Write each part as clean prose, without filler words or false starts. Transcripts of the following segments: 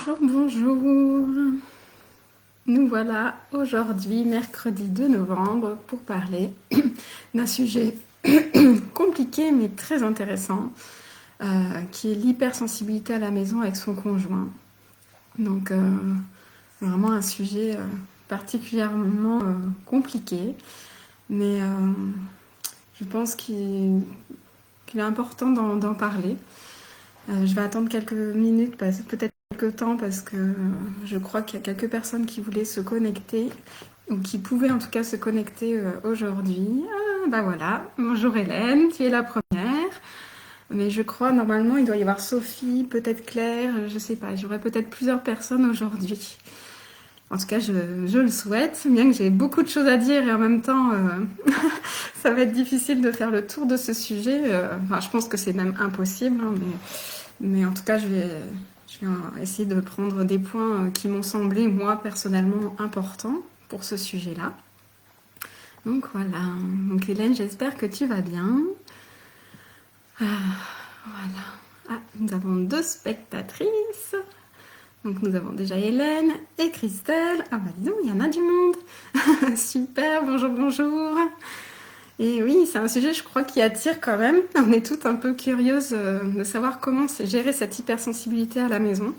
Bonjour, bonjour. Nous voilà aujourd'hui, mercredi 2 novembre, pour parler d'un sujet compliqué mais très intéressant, qui est l'hypersensibilité à la maison avec son conjoint. Donc, vraiment un sujet particulièrement compliqué, mais je pense qu'il est important d'en parler. Je vais attendre quelques minutes, peut-être quelques temps, parce que je crois qu'il y a quelques personnes qui voulaient se connecter, ou qui pouvaient en tout cas se connecter aujourd'hui. Ah, bah voilà, bonjour Hélène, tu es la première. Mais je crois, normalement, il doit y avoir Sophie, peut-être Claire, je sais pas, j'aurai peut-être plusieurs personnes aujourd'hui. En tout cas, je le souhaite, bien que j'ai beaucoup de choses à dire et en même temps, ça va être difficile de faire le tour de ce sujet. Enfin, je pense que c'est même impossible, hein, mais en tout cas, je vais essayer de prendre des points qui m'ont semblé, moi, personnellement, importants pour ce sujet-là. Donc voilà. Donc Hélène, j'espère que tu vas bien. Ah, voilà. Ah, nous avons deux spectatrices. Donc nous avons déjà Hélène et Christelle. Ah bah dis donc, il y en a du monde. Super, bonjour, bonjour. Et oui, c'est un sujet, je crois, qui attire quand même. On est toutes un peu curieuses de savoir comment gérer cette hypersensibilité à la maison.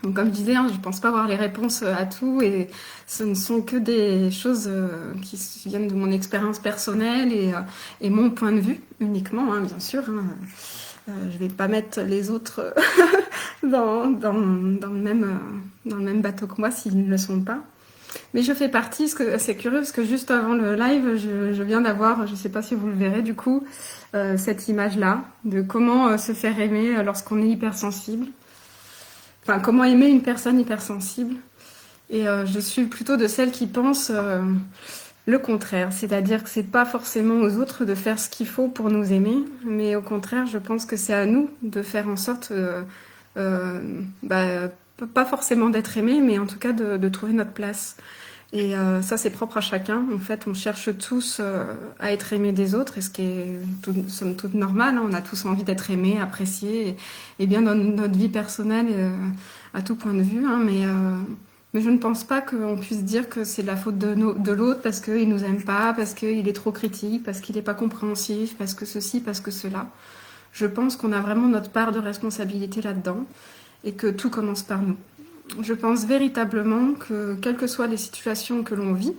Donc, comme je disais, hein, je ne pense pas avoir les réponses à tout et ce ne sont que des choses qui viennent de mon expérience personnelle et mon point de vue uniquement, hein, bien sûr. Hein. Je ne vais pas mettre les autres dans le même bateau que moi s'ils ne le sont pas. Mais je fais partie, c'est curieux parce que juste avant le live, je viens d'avoir, je ne sais pas si vous le verrez du coup, cette image-là de comment se faire aimer lorsqu'on est hypersensible. Enfin, comment aimer une personne hypersensible. Et je suis plutôt de celles qui pensent le contraire, c'est-à-dire que c'est pas forcément aux autres de faire ce qu'il faut pour nous aimer, mais au contraire, je pense que c'est à nous de faire en sorte, bah, pas forcément d'être aimé, mais en tout cas de trouver notre place. Et ça, c'est propre à chacun. En fait, on cherche tous à être aimés des autres, et ce qui est somme toute normal. Hein. On a tous envie d'être aimés, appréciés, et bien dans notre vie personnelle, à tout point de vue. Hein. Mais je ne pense pas qu'on puisse dire que c'est de la faute de l'autre parce qu'il nous aime pas, parce qu'il est trop critique, parce qu'il n'est pas compréhensif, parce que ceci, parce que cela. Je pense qu'on a vraiment notre part de responsabilité là-dedans, et que tout commence par nous. Je pense véritablement que, quelles que soient les situations que l'on vit,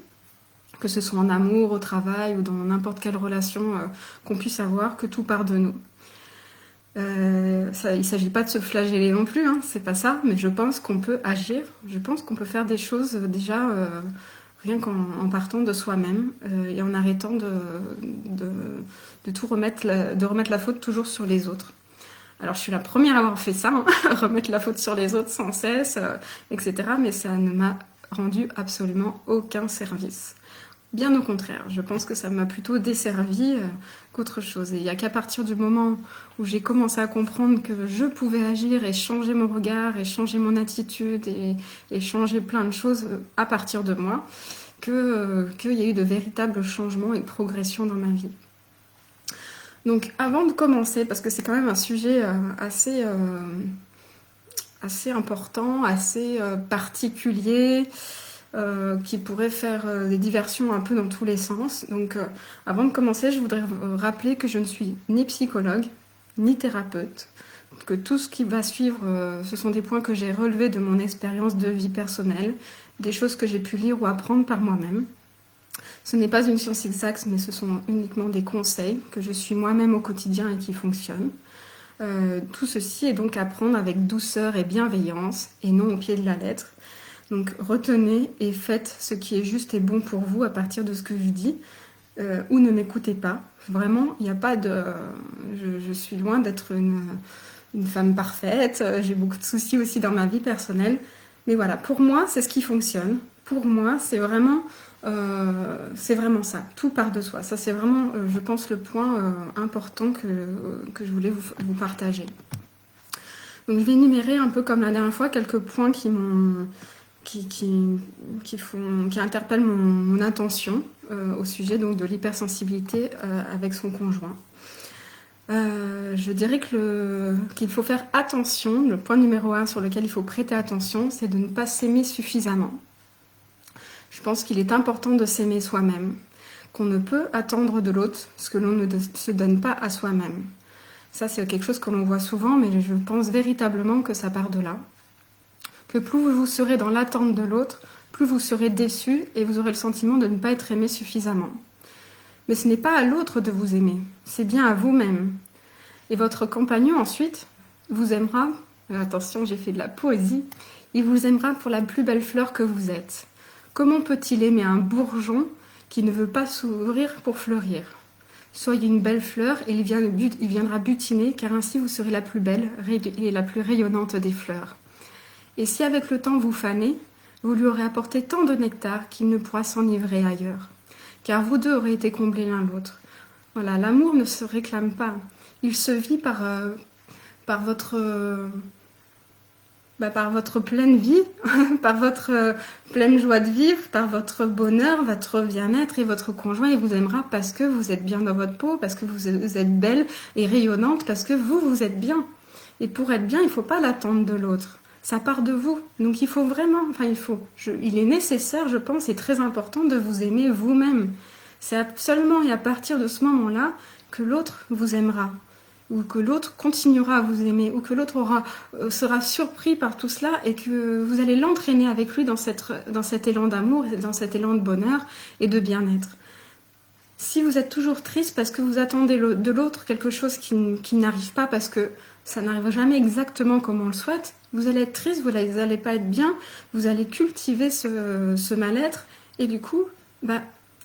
que ce soit en amour, au travail ou dans n'importe quelle relation qu'on puisse avoir, que tout part de nous. Il ne s'agit pas de se flageller non plus, hein, c'est pas ça, mais je pense qu'on peut agir, je pense qu'on peut faire des choses déjà rien qu'en partant de soi-même et en arrêtant de tout remettre, de remettre la faute toujours sur les autres. Alors je suis la première à avoir fait ça, hein, remettre la faute sur les autres sans cesse, etc. Mais ça ne m'a rendu absolument aucun service. Bien au contraire, je pense que ça m'a plutôt desservi qu'autre chose. Et il n'y a qu'à partir du moment où j'ai commencé à comprendre que je pouvais agir et changer mon regard et changer mon attitude et changer plein de choses à partir de moi, qu'il y a eu de véritables changements et progressions dans ma vie. Donc avant de commencer, parce que c'est quand même un sujet assez important, assez particulier, qui pourrait faire des diversions un peu dans tous les sens. Donc avant de commencer, je voudrais rappeler que je ne suis ni psychologue, ni thérapeute, que tout ce qui va suivre, ce sont des points que j'ai relevés de mon expérience de vie personnelle, des choses que j'ai pu lire ou apprendre par moi-même. Ce n'est pas une science exacte, mais ce sont uniquement des conseils que je suis moi-même au quotidien et qui fonctionnent. Tout ceci est donc à prendre avec douceur et bienveillance, et non au pied de la lettre. Donc retenez et faites ce qui est juste et bon pour vous à partir de ce que je dis, ou ne m'écoutez pas. Vraiment, il n'y a pas de... Je suis loin d'être une femme parfaite, j'ai beaucoup de soucis aussi dans ma vie personnelle, mais voilà, pour moi, c'est ce qui fonctionne. Pour moi, c'est vraiment ça, tout part de soi. Ça, c'est vraiment, je pense, le point important que je voulais vous partager. Donc, je vais énumérer un peu comme la dernière fois quelques points qui m'ont, qui interpellent mon attention au sujet donc, de l'hypersensibilité avec son conjoint. Je dirais qu'il faut faire attention. Le point numéro 1 sur lequel il faut prêter attention, c'est de ne pas s'aimer suffisamment. Je pense qu'il est important de s'aimer soi-même, qu'on ne peut attendre de l'autre ce que l'on ne se donne pas à soi-même. Ça, c'est quelque chose que l'on voit souvent, mais je pense véritablement que ça part de là. Que plus vous serez dans l'attente de l'autre, plus vous serez déçu et vous aurez le sentiment de ne pas être aimé suffisamment. Mais ce n'est pas à l'autre de vous aimer, c'est bien à vous-même. Et votre compagnon, ensuite, vous aimera, attention, j'ai fait de la poésie, il vous aimera pour la plus belle fleur que vous êtes. Comment peut-il aimer un bourgeon qui ne veut pas s'ouvrir pour fleurir? Soyez une belle fleur et il viendra butiner, car ainsi vous serez la plus belle et la plus rayonnante des fleurs. Et si avec le temps vous fanez, vous lui aurez apporté tant de nectar qu'il ne pourra s'enivrer ailleurs. Car vous deux aurez été comblés l'un l'autre. Voilà, l'amour ne se réclame pas. Il se vit par votre pleine vie, par votre pleine joie de vivre, par votre bonheur, votre bien-être, et votre conjoint, il vous aimera parce que vous êtes bien dans votre peau, parce que vous êtes belle et rayonnante, parce que vous êtes bien. Et pour être bien, il ne faut pas l'attendre de l'autre. Ça part de vous. Donc il faut vraiment, il est nécessaire, je pense, et très important de vous aimer vous-même. C'est seulement et à partir de ce moment-là que l'autre vous aimera, ou que l'autre continuera à vous aimer, ou que l'autre sera surpris par tout cela et que vous allez l'entraîner avec lui dans cet élan d'amour, dans cet élan de bonheur et de bien-être. Si vous êtes toujours triste parce que vous attendez de l'autre quelque chose qui n'arrive pas, parce que ça n'arrive jamais exactement comme on le souhaite, vous allez être triste, vous n'allez pas être bien, vous allez cultiver ce mal-être, et du coup,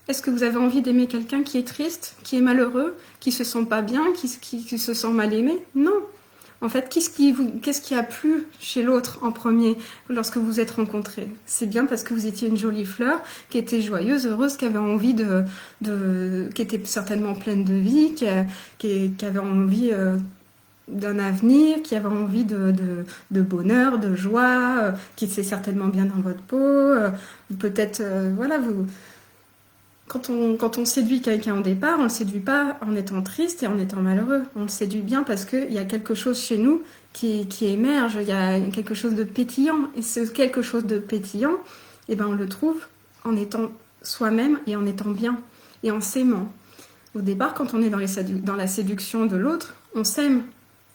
est-ce que vous avez envie d'aimer quelqu'un qui est triste, qui est malheureux, qui se sent pas bien, qui se sent mal aimé? Non. En fait, qu'est-ce qui a plu chez l'autre en premier lorsque vous vous êtes rencontrés? C'est bien parce que vous étiez une jolie fleur, qui était joyeuse, heureuse, qui avait envie qui était certainement pleine de vie, qui avait envie d'un avenir, qui avait envie de bonheur, de joie, qui était certainement bien dans votre peau. Peut-être, quand on séduit quelqu'un au départ, on ne le séduit pas en étant triste et en étant malheureux. On le séduit bien parce qu'il y a quelque chose chez nous qui émerge, il y a quelque chose de pétillant. Et ce quelque chose de pétillant, on le trouve en étant soi-même et en étant bien et en s'aimant. Au départ, quand on est dans la séduction de l'autre, on s'aime.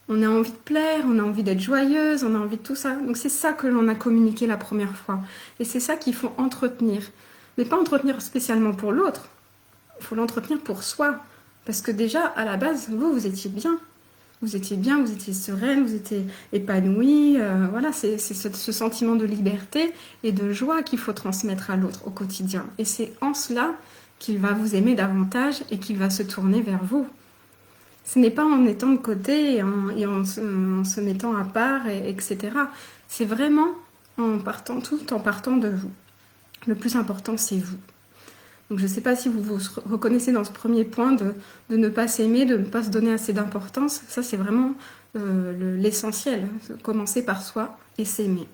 On a envie de plaire, on a envie d'être joyeuse, on a envie de tout ça. Donc c'est ça que l'on a communiqué la première fois. Et c'est ça qu'il faut entretenir. Mais pas entretenir spécialement pour l'autre. Il faut l'entretenir pour soi. Parce que déjà, à la base, vous étiez bien. Vous étiez bien, vous étiez sereine, vous étiez épanouie. C'est ce sentiment de liberté et de joie qu'il faut transmettre à l'autre au quotidien. Et c'est en cela qu'il va vous aimer davantage et qu'il va se tourner vers vous. Ce n'est pas en étant de côté et en se mettant à part, etc. C'est vraiment tout en partant de vous. Le plus important, c'est vous. Donc je ne sais pas si vous vous reconnaissez dans ce premier point de ne pas s'aimer, de ne pas se donner assez d'importance. Ça, c'est vraiment l'essentiel. Commencer par soi et s'aimer.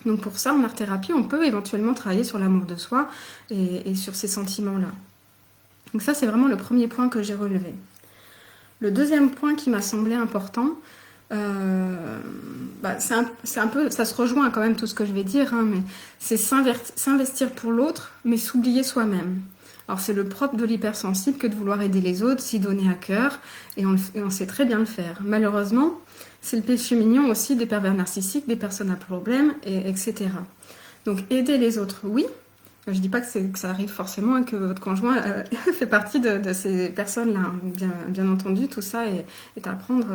Donc pour ça, en art-thérapie, on peut éventuellement travailler sur l'amour de soi et sur ces sentiments-là. Donc ça, c'est vraiment le premier point que j'ai relevé. Le deuxième point qui m'a semblé important, c'est un peu, ça se rejoint quand même tout ce que je vais dire, mais c'est s'investir pour l'autre, mais s'oublier soi-même. Alors c'est le propre de l'hypersensible que de vouloir aider les autres, s'y donner à cœur, et on sait très bien le faire. Malheureusement, c'est le péché mignon aussi des pervers narcissiques, des personnes à problème, etc. Donc aider les autres, oui. Je ne dis pas que ça arrive forcément et que votre conjoint fait partie de ces personnes-là. Bien entendu, tout ça est à prendre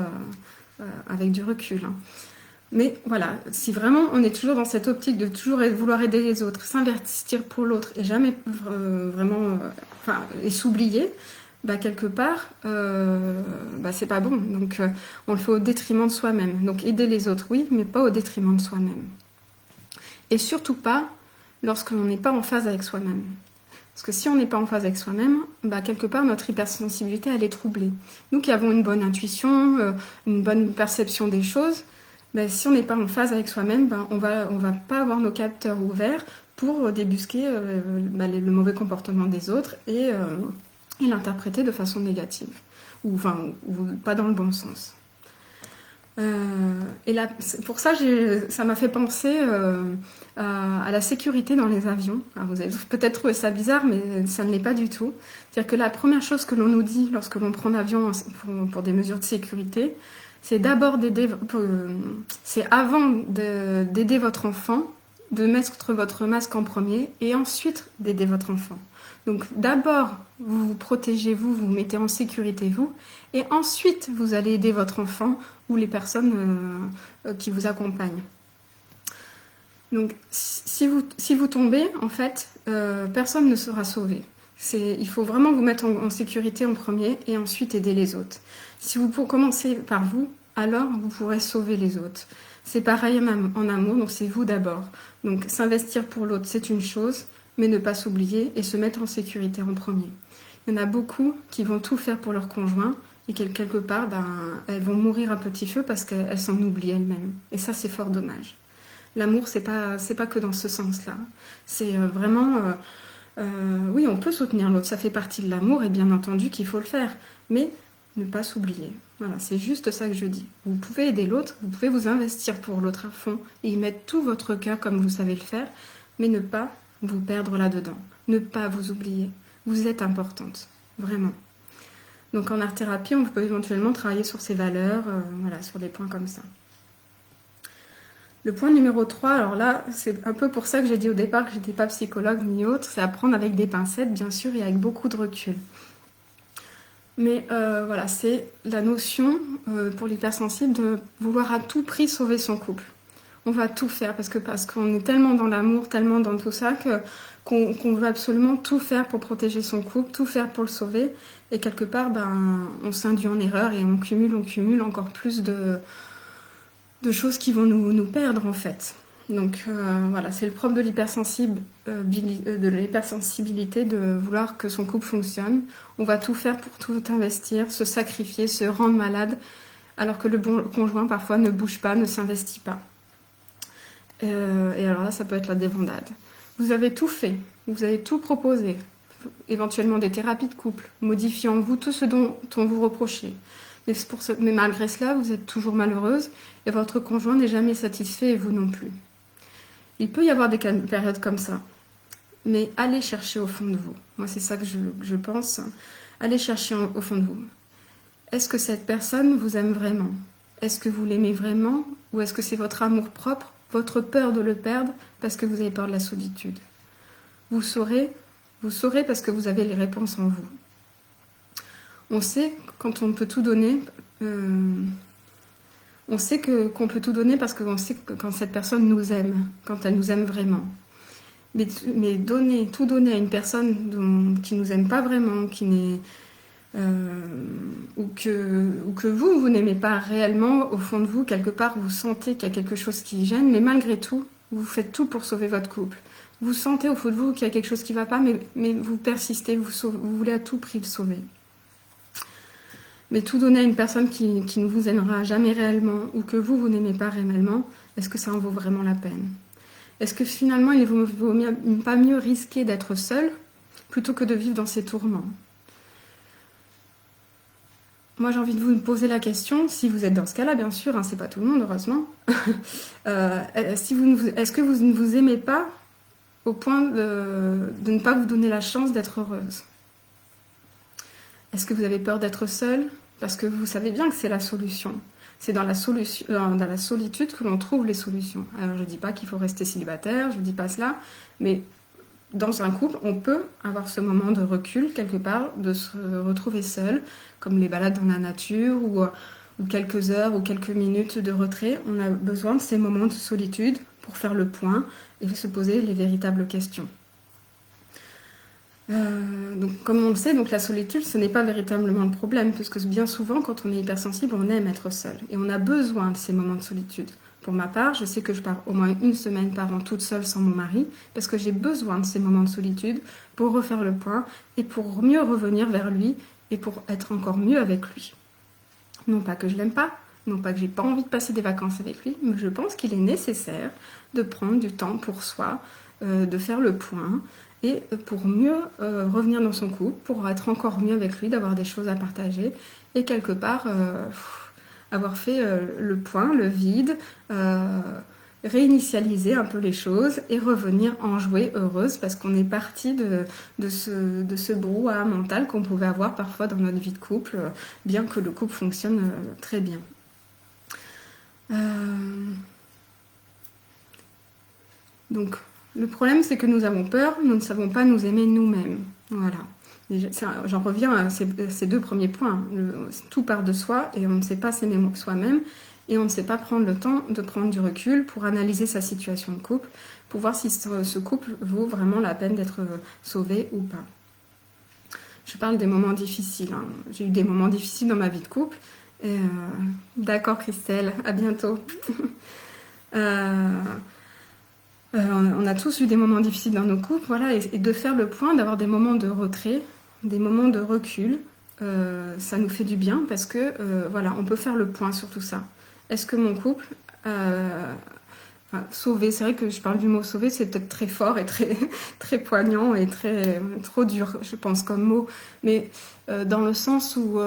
avec du recul. Mais voilà, si vraiment on est toujours dans cette optique de toujours vouloir aider les autres, s'investir pour l'autre et jamais et s'oublier, quelque part, c'est pas bon. Donc on le fait au détriment de soi-même. Donc aider les autres, oui, mais pas au détriment de soi-même. Et surtout pas lorsque l'on n'est pas en phase avec soi-même. Parce que si on n'est pas en phase avec soi-même, quelque part, notre hypersensibilité, elle est troublée. Nous qui avons une bonne intuition, une bonne perception des choses, si on n'est pas en phase avec soi-même, on va pas avoir nos capteurs ouverts pour débusquer le mauvais comportement des autres et l'interpréter de façon négative. ou pas dans le bon sens. Et là, pour ça, ça m'a fait penser à la sécurité dans les avions. Alors vous allez peut-être trouver ça bizarre, mais ça ne l'est pas du tout. C'est-à-dire que la première chose que l'on nous dit lorsque l'on prend l'avion pour des mesures de sécurité, c'est d'abord c'est avant d'aider votre enfant, de mettre votre masque en premier, et ensuite d'aider votre enfant. Donc d'abord, vous vous protégez, vous mettez en sécurité vous, et ensuite vous allez aider votre enfant ou les personnes qui vous accompagnent. Donc si vous tombez, en fait, personne ne sera sauvé. Il faut vraiment vous mettre en sécurité en premier et ensuite aider les autres. Si vous commencez par vous, alors vous pourrez sauver les autres. C'est pareil en amour, donc c'est vous d'abord. Donc s'investir pour l'autre, c'est une chose, mais ne pas s'oublier et se mettre en sécurité en premier. Il y en a beaucoup qui vont tout faire pour leur conjoint et quelque part, elles vont mourir à petit feu parce qu'elles s'en oublient elles-mêmes. Et ça, c'est fort dommage. L'amour, c'est pas que dans ce sens-là. C'est vraiment... oui, on peut soutenir l'autre, ça fait partie de l'amour et bien entendu qu'il faut le faire. Mais ne pas s'oublier. Voilà, c'est juste ça que je dis. Vous pouvez aider l'autre, vous pouvez vous investir pour l'autre à fond et y mettre tout votre cœur comme vous savez le faire, mais ne pas vous perdre là-dedans. Ne pas vous oublier. Vous êtes importante, vraiment. Donc en art-thérapie, on peut éventuellement travailler sur ses valeurs, voilà, sur des points comme ça. Le point numéro 3, alors là, c'est un peu pour ça que j'ai dit au départ que je n'étais pas psychologue ni autre, c'est apprendre avec des pincettes, bien sûr, et avec beaucoup de recul. Mais voilà, c'est la notion pour l'hypersensible de vouloir à tout prix sauver son couple. On va tout faire parce qu'on est tellement dans l'amour, tellement dans tout ça qu'on veut absolument tout faire pour protéger son couple, tout faire pour le sauver. Et quelque part, on s'induit en erreur et on cumule encore plus de choses qui vont nous perdre en fait. Donc voilà, c'est le propre de l'hypersensibilité de vouloir que son couple fonctionne. On va tout faire pour tout investir, se sacrifier, se rendre malade, alors que le bon conjoint parfois ne bouge pas, ne s'investit pas. Et alors là, ça peut être la débandade. Vous avez tout fait, vous avez tout proposé, éventuellement des thérapies de couple, modifiant vous tout ce dont on vous reprochait. Mais malgré cela, vous êtes toujours malheureuse et votre conjoint n'est jamais satisfait et vous non plus. Il peut y avoir des périodes comme ça, mais allez chercher au fond de vous. Moi, c'est ça que je pense. Allez chercher au fond de vous. Est-ce que cette personne vous aime vraiment? Est-ce que vous l'aimez vraiment? Ou est-ce que c'est votre amour propre, votre peur de le perdre parce que vous avez peur de la solitude? Vous saurez parce que vous avez les réponses en vous. On sait quand on peut tout donner... On sait qu'on peut tout donner parce qu'on sait que quand cette personne nous aime, quand elle nous aime vraiment. Mais tout donner à une personne qui nous aime pas vraiment, ou que vous n'aimez pas réellement, au fond de vous, quelque part, vous sentez qu'il y a quelque chose qui gêne, mais malgré tout, vous faites tout pour sauver votre couple. Vous sentez au fond de vous qu'il y a quelque chose qui ne va pas, mais vous persistez, vous voulez à tout prix le sauver. Mais tout donner à une personne qui ne vous aimera jamais réellement ou que vous n'aimez pas réellement, est-ce que ça en vaut vraiment la peine? Est-ce que finalement il vaut pas mieux risquer d'être seul plutôt que de vivre dans ces tourments? Moi j'ai envie de vous poser la question, si vous êtes dans ce cas-là bien sûr, hein, c'est pas tout le monde heureusement, est-ce que vous ne vous aimez pas au point de ne pas vous donner la chance d'être heureuse? Est-ce que vous avez peur d'être seule? Parce que vous savez bien que c'est la solution. C'est dans la solitude que l'on trouve les solutions. Alors je ne dis pas qu'il faut rester célibataire, je ne dis pas cela, mais dans un couple, on peut avoir ce moment de recul quelque part, de se retrouver seul, comme les balades dans la nature ou quelques heures ou quelques minutes de retrait. On a besoin de ces moments de solitude pour faire le point et se poser les véritables questions. Donc, comme on le sait, donc la solitude, ce n'est pas véritablement le problème, puisque bien souvent, quand on est hypersensible, on aime être seul. Et on a besoin de ces moments de solitude. Pour ma part, je sais que je pars au moins une semaine par an toute seule sans mon mari, parce que j'ai besoin de ces moments de solitude pour refaire le point et pour mieux revenir vers lui et pour être encore mieux avec lui. Non pas que je l'aime pas, non pas que j'ai pas envie de passer des vacances avec lui, mais je pense qu'il est nécessaire de prendre du temps pour soi, de faire le point, et pour mieux revenir dans son couple, pour être encore mieux avec lui, d'avoir des choses à partager et quelque part avoir fait le point, le vide, réinitialiser un peu les choses et revenir enjouée, heureuse, parce qu'on est parti de ce brouhaha mental qu'on pouvait avoir parfois dans notre vie de couple, bien que le couple fonctionne très bien. Donc, le problème, c'est que nous avons peur, nous ne savons pas nous aimer nous-mêmes. Voilà. J'en reviens à ces deux premiers points. Tout part de soi et on ne sait pas s'aimer soi-même et on ne sait pas prendre le temps de prendre du recul pour analyser sa situation de couple, pour voir si ce couple vaut vraiment la peine d'être sauvé ou pas. Je parle des moments difficiles. Hein. J'ai eu des moments difficiles dans ma vie de couple. D'accord, Christelle, à bientôt. On a tous eu des moments difficiles dans nos couples, voilà, et de faire le point, d'avoir des moments de retrait, des moments de recul, ça nous fait du bien parce que, voilà, on peut faire le point sur tout ça. Est-ce que mon couple, sauver, c'est vrai que je parle du mot sauver, c'est peut-être très fort et très, très poignant et trop dur, je pense, comme mot, mais dans le sens où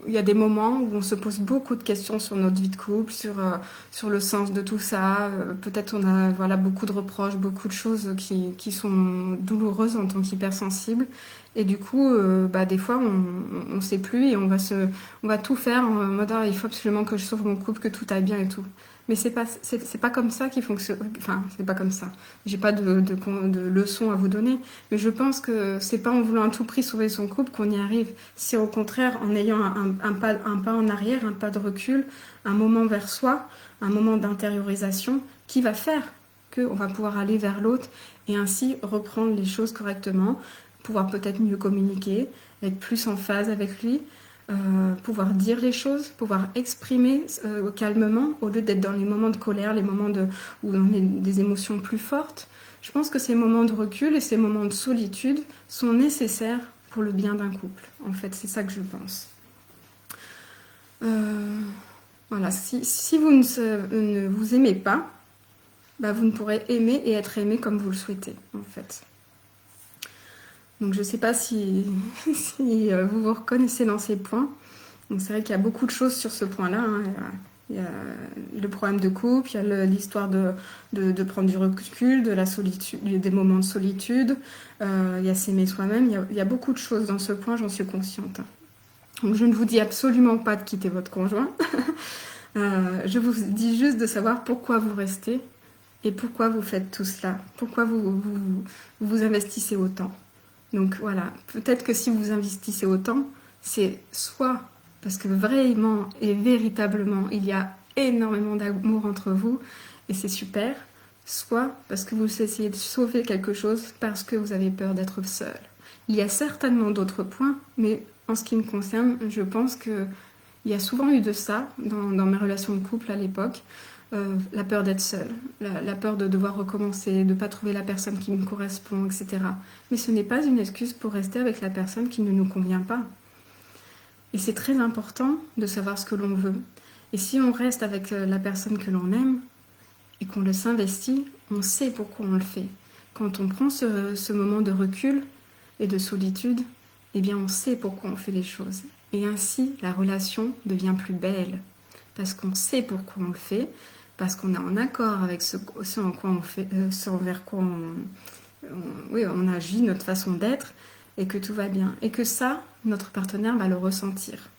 il y a des moments où on se pose beaucoup de questions sur notre vie de couple, sur le sens de tout ça. Peut-être on a voilà, beaucoup de reproches, beaucoup de choses qui sont douloureuses en tant qu'hypersensible. Et du coup, des fois, on ne sait plus et on va tout faire en mode il faut absolument que je sauve mon couple, que tout aille bien et tout. Mais c'est pas comme ça qui fonctionne. Enfin, c'est pas comme ça. J'ai pas de leçons à vous donner, mais je pense que c'est pas en voulant à tout prix sauver son couple qu'on y arrive. C'est au contraire en ayant un pas en arrière, un pas de recul, un moment vers soi, un moment d'intériorisation qui va faire qu'on va pouvoir aller vers l'autre et ainsi reprendre les choses correctement, pouvoir peut-être mieux communiquer, être plus en phase avec lui. Pouvoir dire les choses, pouvoir exprimer calmement, au lieu d'être dans les moments de colère, les moments où on a des émotions plus fortes. Je pense que ces moments de recul et ces moments de solitude sont nécessaires pour le bien d'un couple. En fait, c'est ça que je pense. Voilà, si vous ne vous aimez pas, vous ne pourrez aimer et être aimé comme vous le souhaitez, en fait. Donc je ne sais pas si vous vous reconnaissez dans ces points. Donc c'est vrai qu'il y a beaucoup de choses sur ce point-là. Hein. Il y a le problème de couple, il y a l'histoire de prendre du recul, de la solitude, des moments de solitude. Il y a s'aimer soi-même. Il y a beaucoup de choses dans ce point, j'en suis consciente. Donc je ne vous dis absolument pas de quitter votre conjoint. Je vous dis juste de savoir pourquoi vous restez et pourquoi vous faites tout cela. Pourquoi vous investissez autant. Donc voilà, peut-être que si vous investissez autant, c'est soit parce que vraiment et véritablement, il y a énormément d'amour entre vous et c'est super, soit parce que vous essayez de sauver quelque chose parce que vous avez peur d'être seul. Il y a certainement d'autres points, mais en ce qui me concerne, je pense qu'il y a souvent eu de ça dans mes relations de couple à l'époque. La peur d'être seule, la peur de devoir recommencer, de ne pas trouver la personne qui me correspond, etc. Mais ce n'est pas une excuse pour rester avec la personne qui ne nous convient pas. Et c'est très important de savoir ce que l'on veut. Et si on reste avec la personne que l'on aime et qu'on le s'investit, on sait pourquoi on le fait. Quand on prend ce moment de recul et de solitude, eh bien on sait pourquoi on fait les choses. Et ainsi, la relation devient plus belle. Parce qu'on sait pourquoi on le fait, parce qu'on est en accord avec ce en quoi on fait, ce envers quoi on agit, notre façon d'être, et que tout va bien. Et que ça, notre partenaire va le ressentir.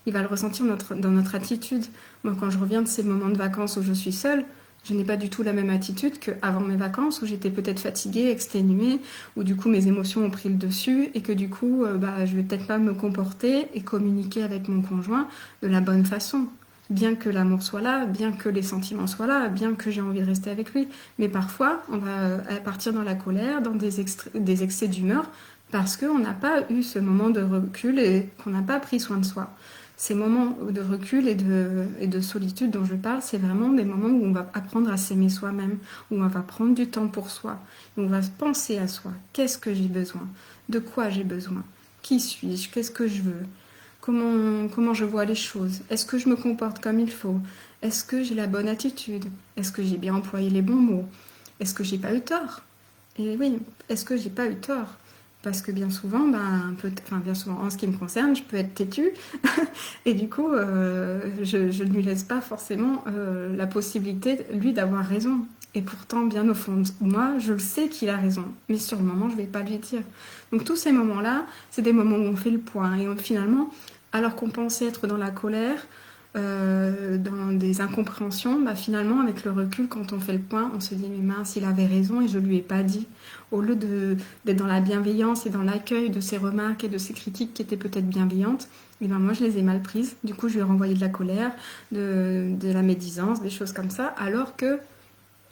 Il va le ressentir dans notre attitude. Moi, quand je reviens de ces moments de vacances où je suis seule, je n'ai pas du tout la même attitude qu'avant mes vacances, où j'étais peut-être fatiguée, exténuée, où du coup mes émotions ont pris le dessus, et que du coup, je vais peut-être pas me comporter et communiquer avec mon conjoint de la bonne façon. Bien que l'amour soit là, bien que les sentiments soient là, bien que j'ai envie de rester avec lui. Mais parfois, on va partir dans la colère, dans des excès d'humeur, parce qu'on n'a pas eu ce moment de recul et qu'on n'a pas pris soin de soi. Ces moments de recul et de solitude dont je parle, c'est vraiment des moments où on va apprendre à s'aimer soi-même, où on va prendre du temps pour soi, où on va penser à soi. Qu'est-ce que j'ai besoin? De quoi j'ai besoin? Qui suis-je? Qu'est-ce que je veux? Comment je vois les choses? Est-ce que je me comporte comme il faut? Est-ce que j'ai la bonne attitude? Est-ce que j'ai bien employé les bons mots? Est-ce que j'ai pas eu tort? Et oui, est-ce que j'ai pas eu tort? Parce que bien souvent, bien souvent, en ce qui me concerne, je peux être têtue et du coup, je ne lui laisse pas forcément la possibilité, lui, d'avoir raison. Et pourtant, bien au fond de moi, je le sais qu'il a raison, mais sur le moment, je ne vais pas lui dire. Donc tous ces moments-là, c'est des moments où on fait le point et finalement, alors qu'on pensait être dans la colère, dans des incompréhensions, finalement, avec le recul, quand on fait le point, on se dit, mais mince, il avait raison et je lui ai pas dit. Au lieu d'être dans la bienveillance et dans l'accueil de ses remarques et de ses critiques qui étaient peut-être bienveillantes, et moi je les ai mal prises. Du coup, je lui ai renvoyé de la colère, de la médisance, des choses comme ça, alors que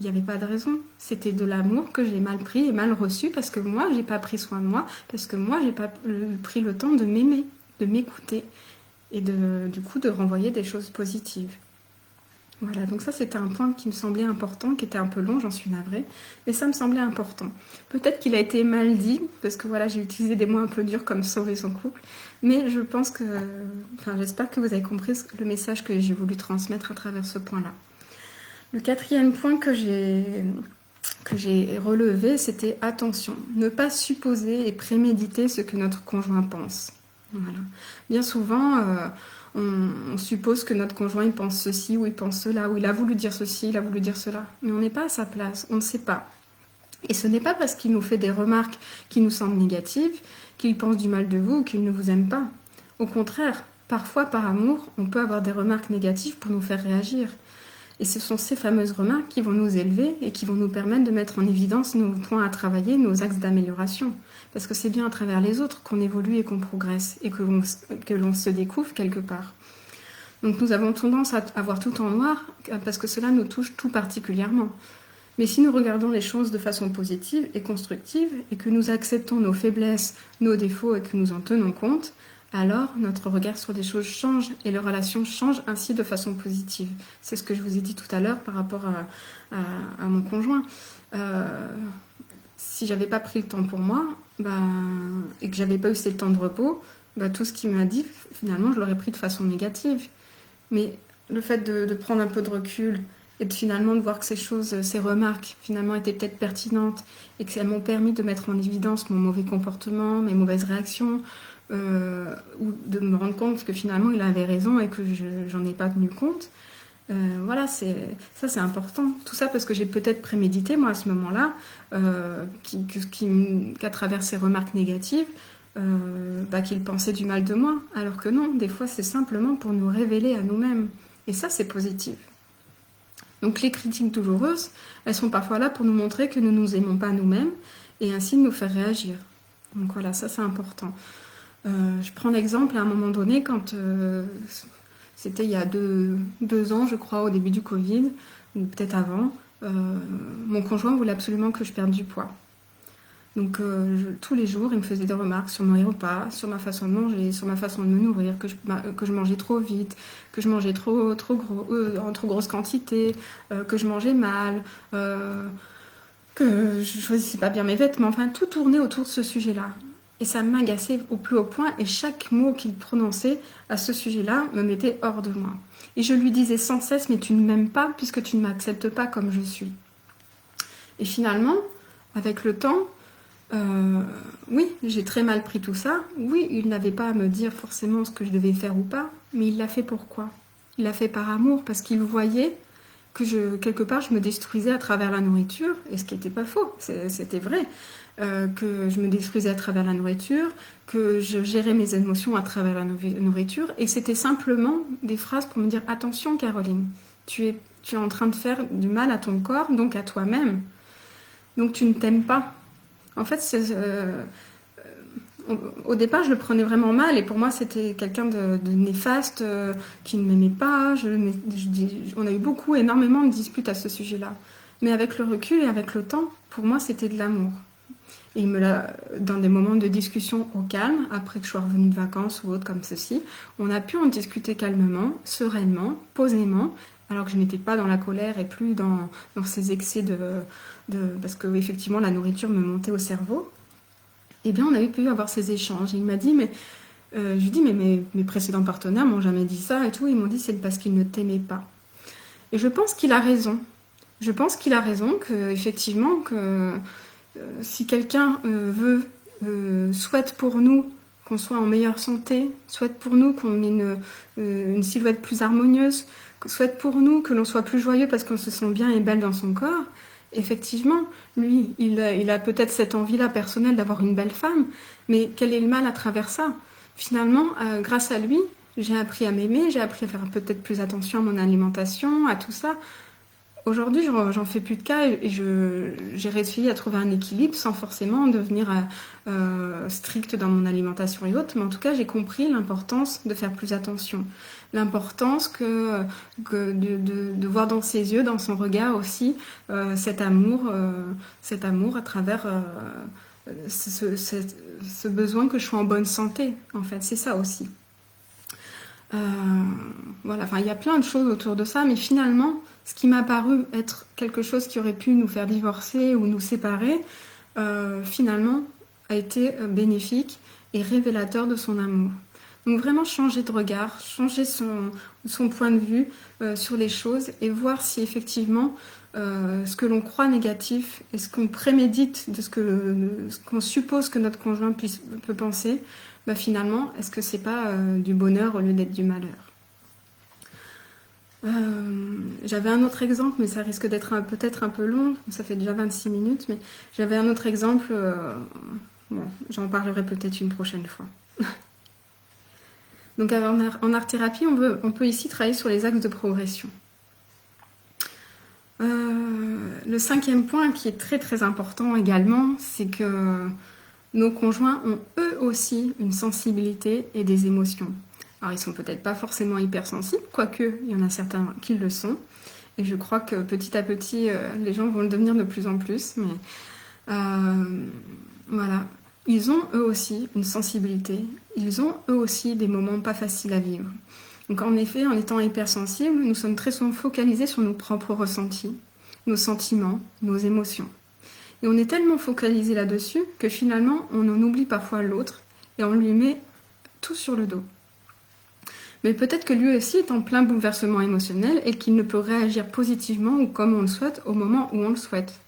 il n'y avait pas de raison. C'était de l'amour que j'ai mal pris et mal reçu parce que moi, j'ai pas pris soin de moi, parce que moi, j'ai pas pris le temps de m'aimer, de m'écouter et du coup de renvoyer des choses positives. Voilà, donc ça c'était un point qui me semblait important, qui était un peu long, j'en suis navrée, mais ça me semblait important. Peut-être qu'il a été mal dit, parce que voilà, j'ai utilisé des mots un peu durs comme sauver son couple, mais je pense que, j'espère que vous avez compris le message que j'ai voulu transmettre à travers ce point-là. Le quatrième point que j'ai relevé, c'était attention, ne pas supposer et préméditer ce que notre conjoint pense. Voilà. Bien souvent, on suppose que notre conjoint il pense ceci ou il pense cela, ou il a voulu dire ceci, il a voulu dire cela. Mais on n'est pas à sa place, on ne sait pas. Et ce n'est pas parce qu'il nous fait des remarques qui nous semblent négatives qu'il pense du mal de vous ou qu'il ne vous aime pas. Au contraire, parfois par amour, on peut avoir des remarques négatives pour nous faire réagir. Et ce sont ces fameuses remarques qui vont nous élever et qui vont nous permettre de mettre en évidence nos points à travailler, nos axes d'amélioration. Parce que c'est bien à travers les autres qu'on évolue et qu'on progresse et que l'on se découvre quelque part. Donc nous avons tendance à avoir tout en noir parce que cela nous touche tout particulièrement. Mais si nous regardons les choses de façon positive et constructive et que nous acceptons nos faiblesses, nos défauts et que nous en tenons compte, alors notre regard sur les choses change et les relations changent ainsi de façon positive. C'est ce que je vous ai dit tout à l'heure par rapport à mon conjoint. Si j'avais pas pris le temps pour moi et que j'avais pas eu ce temps de repos, tout ce qu'il m'a dit, finalement, je l'aurais pris de façon négative. Mais le fait de prendre un peu de recul et finalement de voir que ces remarques, finalement, étaient peut-être pertinentes et qu'elles m'ont permis de mettre en évidence mon mauvais comportement, mes mauvaises réactions, ou de me rendre compte que finalement il avait raison et que j'en ai pas tenu compte. Voilà, c'est important. Tout ça parce que j'ai peut-être prémédité, moi, à ce moment-là, qu'à travers ces remarques négatives, qu'il pensait du mal de moi. Alors que non, des fois, c'est simplement pour nous révéler à nous-mêmes. Et ça, c'est positif. Donc les critiques douloureuses, elles sont parfois là pour nous montrer que nous ne nous aimons pas nous-mêmes et ainsi nous faire réagir. Donc voilà, ça, c'est important. Je prends l'exemple à un moment donné quand... c'était il y a deux ans, je crois, au début du Covid, ou peut-être avant. Mon conjoint voulait absolument que je perde du poids. Donc tous les jours, il me faisait des remarques sur mes repas, sur ma façon de manger, sur ma façon de me nourrir, que je mangeais trop vite, que je mangeais trop en trop grosse quantité, que je mangeais mal, que je choisissais pas bien mes vêtements. Enfin, tout tournait autour de ce sujet-là. Et ça m'agaçait au plus haut point, et chaque mot qu'il prononçait à ce sujet-là me mettait hors de moi. Et je lui disais sans cesse, mais tu ne m'aimes pas puisque tu ne m'acceptes pas comme je suis. Et finalement, avec le temps, oui, j'ai très mal pris tout ça. Oui, il n'avait pas à me dire forcément ce que je devais faire ou pas, mais il l'a fait pourquoi? Il l'a fait par amour, parce qu'il voyait que quelque part, je me détruisais à travers la nourriture, et ce qui n'était pas faux, c'était vrai. Que je me détruisais à travers la nourriture, que je gérais mes émotions à travers la nourriture, et c'était simplement des phrases pour me dire attention Caroline, tu es en train de faire du mal à ton corps, donc à toi-même, donc tu ne t'aimes pas. En fait, au départ, je le prenais vraiment mal, et pour moi, c'était quelqu'un de néfaste, qui ne m'aimait pas. On a eu énormément de disputes à ce sujet-là. Mais avec le recul et avec le temps, pour moi, c'était de l'amour. Et il me l'a, dans des moments de discussion au calme, après que je sois revenue de vacances ou autre comme ceci, on a pu en discuter calmement, sereinement, posément, alors que je n'étais pas dans la colère et plus dans ces excès parce que effectivement la nourriture me montait au cerveau. Eh bien, on avait pu avoir ces échanges. Et il m'a dit, je lui dis, mais mes précédents partenaires m'ont jamais dit ça et tout. Ils m'ont dit, c'est parce qu'ils ne t'aimaient pas. Et je pense qu'il a raison. Je pense qu'il a raison que, effectivement, que si quelqu'un veut souhaite pour nous qu'on soit en meilleure santé, souhaite pour nous qu'on ait une silhouette plus harmonieuse, souhaite pour nous que l'on soit plus joyeux parce qu'on se sent bien et belle dans son corps, effectivement, lui, il a peut-être cette envie-là personnelle d'avoir une belle femme, mais quel est le mal à travers ça? Finalement, grâce à lui, j'ai appris à m'aimer, j'ai appris à faire peut-être plus attention à mon alimentation, à tout ça. Aujourd'hui, j'en fais plus de cas et j'ai réussi à trouver un équilibre sans forcément devenir stricte dans mon alimentation et autres. Mais en tout cas, j'ai compris l'importance de faire plus attention. L'importance de voir dans ses yeux, dans son regard aussi, cet amour à travers ce besoin que je sois en bonne santé. En fait, c'est ça aussi. Euh, voilà, enfin, il y a plein de choses autour de ça, mais finalement, ce qui m'a paru être quelque chose qui aurait pu nous faire divorcer ou nous séparer, finalement, a été bénéfique et révélateur de son amour. Donc vraiment changer de regard, changer son point de vue sur les choses et voir si effectivement ce que l'on croit négatif et ce qu'on prémédite de ce qu'on suppose que notre conjoint peut penser, bah finalement, est-ce que c'est pas du bonheur au lieu d'être du malheur? J'avais un autre exemple, mais ça risque d'être peut-être un peu long, ça fait déjà 26 minutes, mais j'avais un autre exemple, bon, j'en parlerai peut-être une prochaine fois. Donc en art-thérapie, on peut ici travailler sur les axes de progression. Le 5e point qui est très très important également, c'est que nos conjoints ont eux aussi une sensibilité et des émotions. Alors ils sont peut-être pas forcément hypersensibles, quoique il y en a certains qui le sont. Et je crois que petit à petit, les gens vont le devenir de plus en plus. Mais voilà, ils ont eux aussi une sensibilité. Ils ont eux aussi des moments pas faciles à vivre. Donc en effet, en étant hypersensibles, nous sommes très souvent focalisés sur nos propres ressentis, nos sentiments, nos émotions. Et on est tellement focalisé là-dessus que finalement, on en oublie parfois l'autre et on lui met tout sur le dos. Mais peut-être que lui aussi est en plein bouleversement émotionnel et qu'il ne peut réagir positivement ou comme on le souhaite au moment où on le souhaite.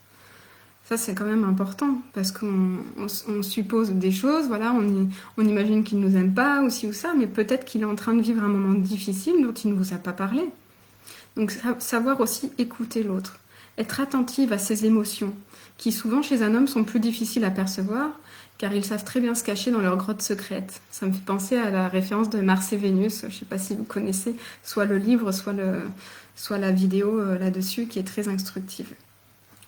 Ça, c'est quand même important parce qu'on suppose des choses, voilà, on imagine qu'il ne nous aime pas ou ci ou ça, mais peut-être qu'il est en train de vivre un moment difficile dont il ne vous a pas parlé. Donc, savoir aussi écouter l'autre, être attentive à ses émotions, qui souvent chez un homme sont plus difficiles à percevoir, car ils savent très bien se cacher dans leur grotte secrète. Ça me fait penser à la référence de Mars et Vénus, je ne sais pas si vous connaissez, soit le livre, soit la vidéo là-dessus, qui est très instructive.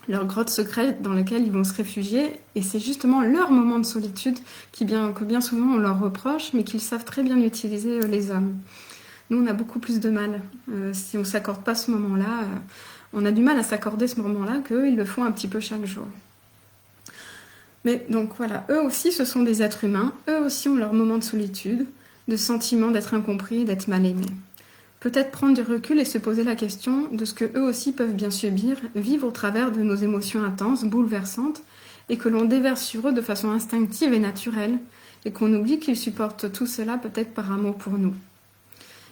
Leur grotte secrète dans laquelle ils vont se réfugier, et c'est justement leur moment de solitude que bien souvent on leur reproche, mais qu'ils savent très bien utiliser les hommes. Nous, on a beaucoup plus de mal. Si on ne s'accorde pas ce moment-là, on a du mal à s'accorder ce moment-là, qu'eux, ils le font un petit peu chaque jour. Mais donc voilà, eux aussi, ce sont des êtres humains. Eux aussi ont leur moment de solitude, de sentiment d'être incompris, d'être mal aimés. Peut-être prendre du recul et se poser la question de ce que eux aussi peuvent bien subir, vivre au travers de nos émotions intenses, bouleversantes, et que l'on déverse sur eux de façon instinctive et naturelle, et qu'on oublie qu'ils supportent tout cela peut-être par amour pour nous.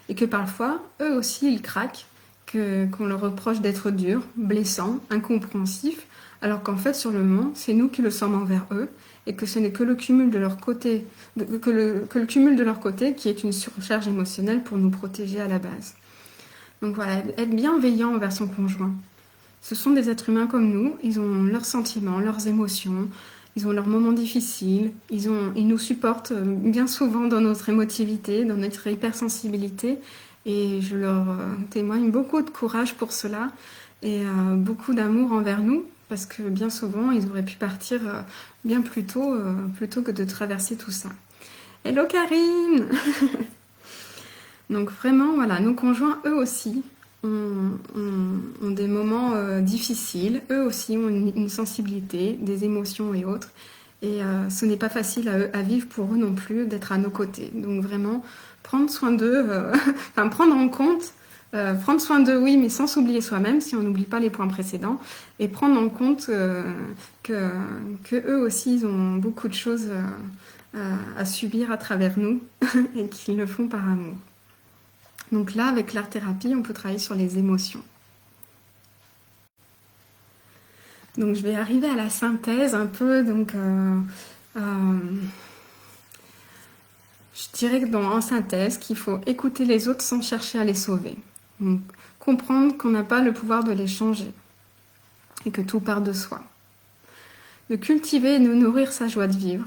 Et que parfois, eux aussi, ils craquent, qu'on leur reproche d'être durs, blessants, incompréhensifs, alors qu'en fait, sur le moment, c'est nous qui le sommes envers eux, et que ce n'est que le cumul de leur côté, que le cumul de leur côté qui est une surcharge émotionnelle pour nous protéger à la base. Donc voilà, être bienveillant envers son conjoint. Ce sont des êtres humains comme nous, ils ont leurs sentiments, leurs émotions, ils ont leurs moments difficiles, ils nous supportent bien souvent dans notre émotivité, dans notre hypersensibilité, et je leur témoigne beaucoup de courage pour cela, et beaucoup d'amour envers nous, parce que bien souvent, ils auraient pu partir bien plus tôt, plutôt que de traverser tout ça. Hello Karine. Donc vraiment, voilà, nos conjoints, eux aussi, ont des moments difficiles, eux aussi ont une sensibilité, des émotions et autres, et ce n'est pas facile à vivre pour eux non plus d'être à nos côtés. Donc vraiment, prendre soin d'eux, enfin prendre en compte, prendre soin d'eux, oui, mais sans s'oublier soi-même, si on n'oublie pas les points précédents, et prendre en compte que eux aussi, ils ont beaucoup de choses à subir à travers nous, et qu'ils le font par amour. Donc là, avec l'art-thérapie, on peut travailler sur les émotions. Donc je vais arriver à la synthèse un peu, donc Je dirais que en synthèse, qu'il faut écouter les autres sans chercher à les sauver. Donc, comprendre qu'on n'a pas le pouvoir de les changer et que tout part de soi. De cultiver et de nourrir sa joie de vivre.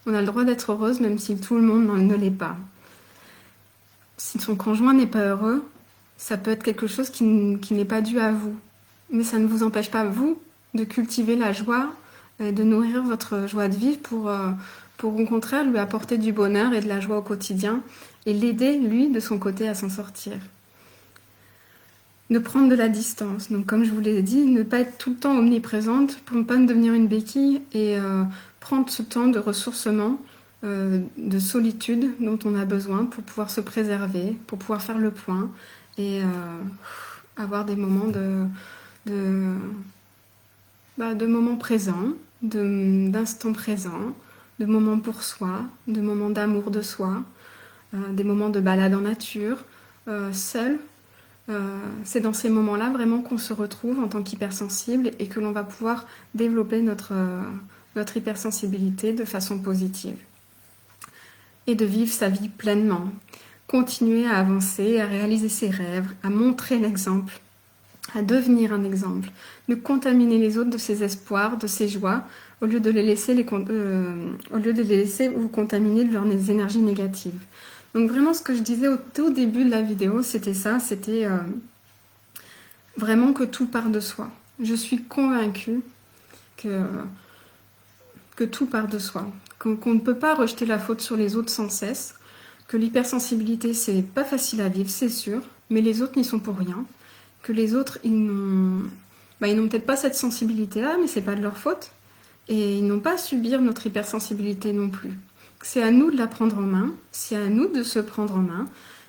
On a le droit d'être heureuse même si tout le monde ne l'est pas. Si son conjoint n'est pas heureux, ça peut être quelque chose qui n'est pas dû à vous. Mais ça ne vous empêche pas, vous, de cultiver la joie, de nourrir votre joie de vivre pour au contraire lui apporter du bonheur et de la joie au quotidien et l'aider, lui, de son côté, à s'en sortir. De prendre de la distance. Donc, comme je vous l'ai dit, ne pas être tout le temps omniprésente pour ne pas devenir une béquille et prendre ce temps de ressourcement, de solitude dont on a besoin pour pouvoir se préserver, pour pouvoir faire le point et avoir des moments de moments présents, d'instants présents, de moments pour soi, de moments d'amour de soi, des moments de balade en nature, seul. C'est dans ces moments-là vraiment qu'on se retrouve en tant qu'hypersensible et que l'on va pouvoir développer notre hypersensibilité de façon positive. Et de vivre sa vie pleinement. Continuer à avancer, à réaliser ses rêves, à montrer l'exemple, à devenir un exemple, de contaminer les autres de ses espoirs, de ses joies, au lieu de les laisser vous contaminer de leurs énergies négatives. Donc vraiment ce que je disais au tout début de la vidéo, c'était ça, c'était vraiment que tout part de soi. Je suis convaincue que tout part de soi, qu'on ne peut pas rejeter la faute sur les autres sans cesse, que l'hypersensibilité c'est pas facile à vivre, c'est sûr, mais les autres n'y sont pour rien, que les autres ils n'ont peut-être pas cette sensibilité-là, mais c'est pas de leur faute, et ils n'ont pas à subir notre hypersensibilité non plus. C'est à nous de la prendre en main, c'est à nous de se prendre en main,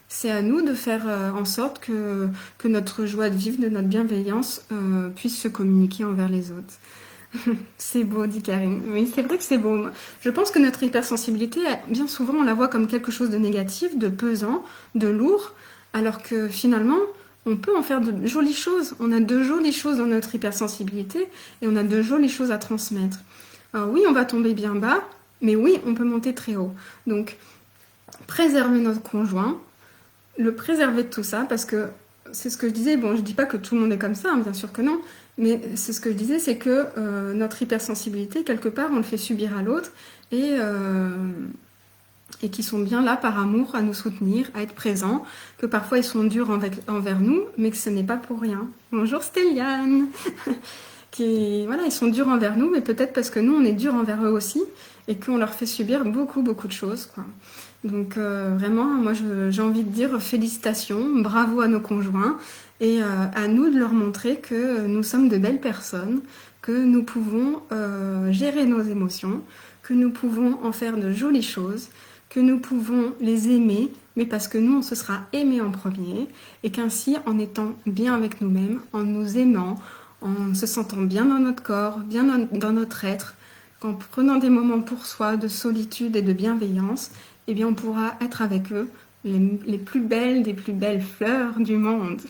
c'est à nous de faire en sorte que notre joie de vivre, de notre bienveillance puisse se communiquer envers les autres. C'est beau, dit Karine. Oui, c'est vrai que c'est beau. Je pense que notre hypersensibilité, bien souvent, on la voit comme quelque chose de négatif, de pesant, de lourd, alors que finalement, on peut en faire de jolies choses. On a de jolies choses dans notre hypersensibilité et on a de jolies choses à transmettre. Alors oui, on va tomber bien bas, mais oui, on peut monter très haut. Donc, préserver notre conjoint, le préserver de tout ça, parce que c'est ce que je disais, bon, je dis pas que tout le monde est comme ça, hein, bien sûr que non, mais c'est ce que je disais, c'est que notre hypersensibilité, quelque part, on le fait subir à l'autre, et qui sont bien là par amour, à nous soutenir, à être présents, que parfois ils sont durs envers nous, mais que ce n'est pas pour rien. Bonjour Stéliane Voilà, ils sont durs envers nous, mais peut-être parce que nous, on est durs envers eux aussi, et qu'on leur fait subir beaucoup, beaucoup de choses, quoi. Donc vraiment, moi j'ai envie de dire félicitations, bravo à nos conjoints, et à nous de leur montrer que nous sommes de belles personnes, que nous pouvons gérer nos émotions, que nous pouvons en faire de jolies choses, que nous pouvons les aimer, mais parce que nous on se sera aimés en premier, et qu'ainsi en étant bien avec nous-mêmes, en nous aimant, en se sentant bien dans notre corps, bien dans notre être, qu'en prenant des moments pour soi de solitude et de bienveillance, eh bien on pourra être avec eux les plus belles des plus belles fleurs du monde.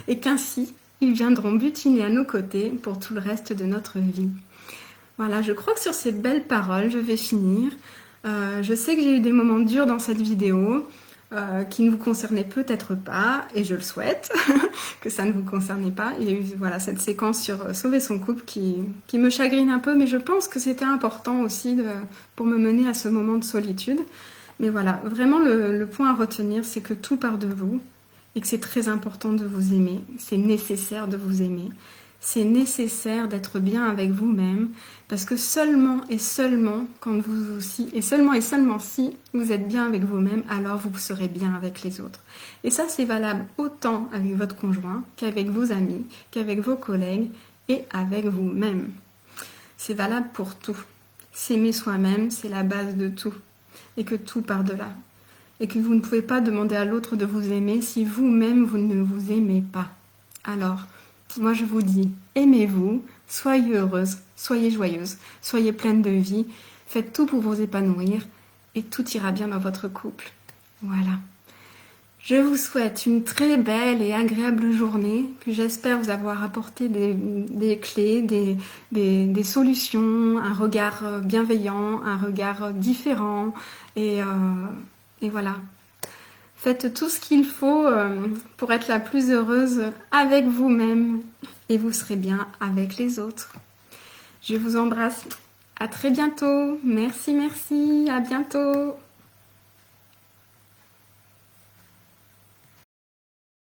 Et qu'ainsi, ils viendront butiner à nos côtés pour tout le reste de notre vie. Voilà, je crois que sur ces belles paroles, je vais finir. Je sais que j'ai eu des moments durs dans cette vidéo, qui ne vous concernaient peut-être pas, et je le souhaite, que ça ne vous concernait pas. Il y a eu cette séquence sur sauver son couple qui me chagrine un peu, mais je pense que c'était important aussi pour me mener à ce moment de solitude. Mais voilà, vraiment le point à retenir, c'est que tout part de vous, et que c'est très important de vous aimer, c'est nécessaire de vous aimer. C'est nécessaire d'être bien avec vous-même, parce que seulement et seulement si vous êtes bien avec vous-même, alors vous serez bien avec les autres. Et ça, c'est valable autant avec votre conjoint qu'avec vos amis, qu'avec vos collègues et avec vous-même. C'est valable pour tout. S'aimer soi-même, c'est la base de tout. Et que tout part de là. Et que vous ne pouvez pas demander à l'autre de vous aimer si vous-même vous ne vous aimez pas. Alors, moi je vous dis, aimez-vous, soyez heureuse, soyez joyeuse, soyez pleine de vie, faites tout pour vous épanouir et tout ira bien dans votre couple. Voilà. Je vous souhaite une très belle et agréable journée, puis j'espère vous avoir apporté des clés, des solutions, un regard bienveillant, un regard différent, et, euh, et voilà. Faites tout ce qu'il faut pour être la plus heureuse avec vous-même, et vous serez bien avec les autres. Je vous embrasse. À très bientôt. Merci, merci. À bientôt.